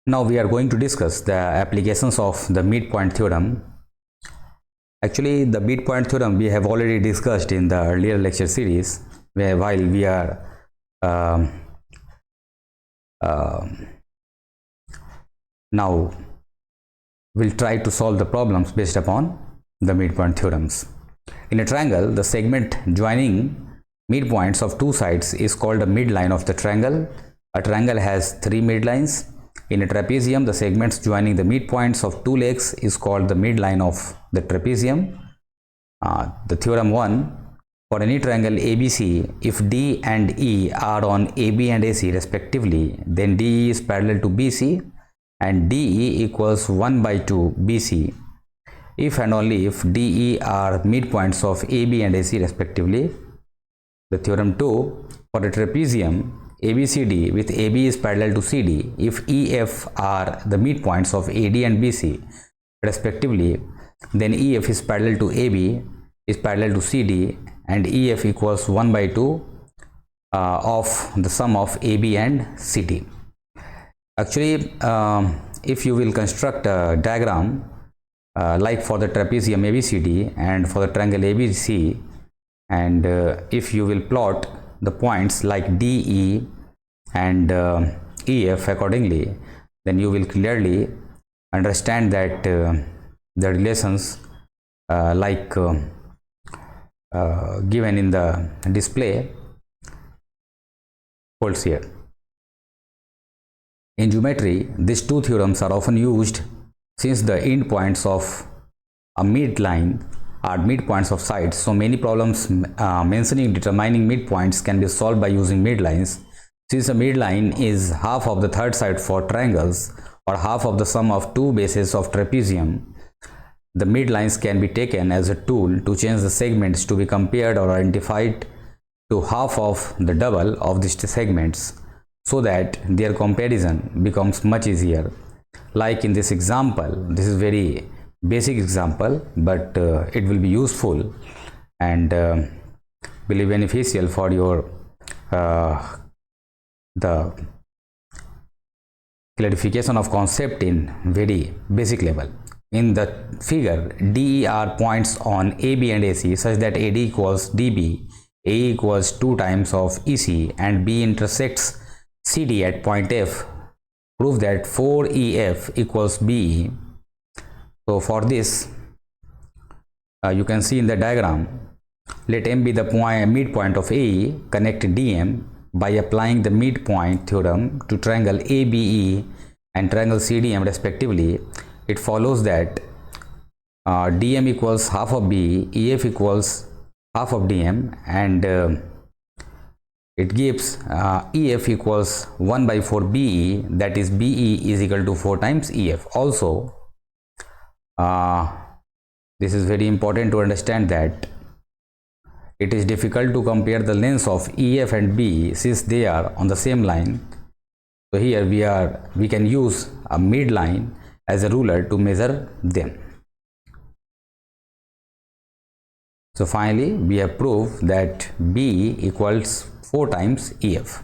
Now we are going to discuss the applications of the midpoint theorem. Actually, the midpoint theorem we have already discussed in the earlier lecture series, where while we are now we'll try to solve the problems based upon the midpoint theorems. In a triangle, the segment joining midpoints of two sides is called the midline of the triangle. A triangle has three midlines. In a trapezium, the segments joining the midpoints of two legs is called the midline of the trapezium. The theorem 1, for any triangle ABC, if D and E are on AB and AC respectively, then DE is parallel to BC and DE equals 1 by 2 BC. If and only if DE are midpoints of AB and AC respectively. The theorem 2, for a trapezium ABCD with AB is parallel to CD, if EF are the midpoints of AD and BC respectively, then EF is parallel to AB is parallel to CD and EF equals 1 by 2 of the sum of AB and CD. Actually, if you will construct a diagram like for the trapezium ABCD and for the triangle ABC, and if you will plot the points like DE and EF accordingly, then you will clearly understand that the relations given in the display holds here. In geometry, these two theorems are often used since the endpoints of a midline are midpoints of sides. So many problems determining midpoints can be solved by using midlines. Since a midline is half of the third side for triangles or half of the sum of two bases of trapezium, the midlines can be taken as a tool to change the segments to be compared or identified to half of the double of these segments, so that their comparison becomes much easier. Like in this example, this is very basic example, but it will be useful and will be beneficial for your the clarification of concept in very basic level. In the figure, DE are points on AB and AC such that AD equals DB, A equals 2 times of EC and B intersects CD at point F. Prove that 4EF equals BE. So for this, you can see in the diagram, let M be the midpoint of AE, connect DM by applying the midpoint theorem to triangle ABE and triangle CDM respectively. It follows that DM equals half of BE, EF equals half of DM, and it gives EF equals 1 by 4 BE, that is BE is equal to 4 times EF. Also, this is very important to understand that it is difficult to compare the lengths of EF and BE since they are on the same line. So here we can use a midline as a ruler to measure them. So finally, we have proved that BE equals 4 times EF.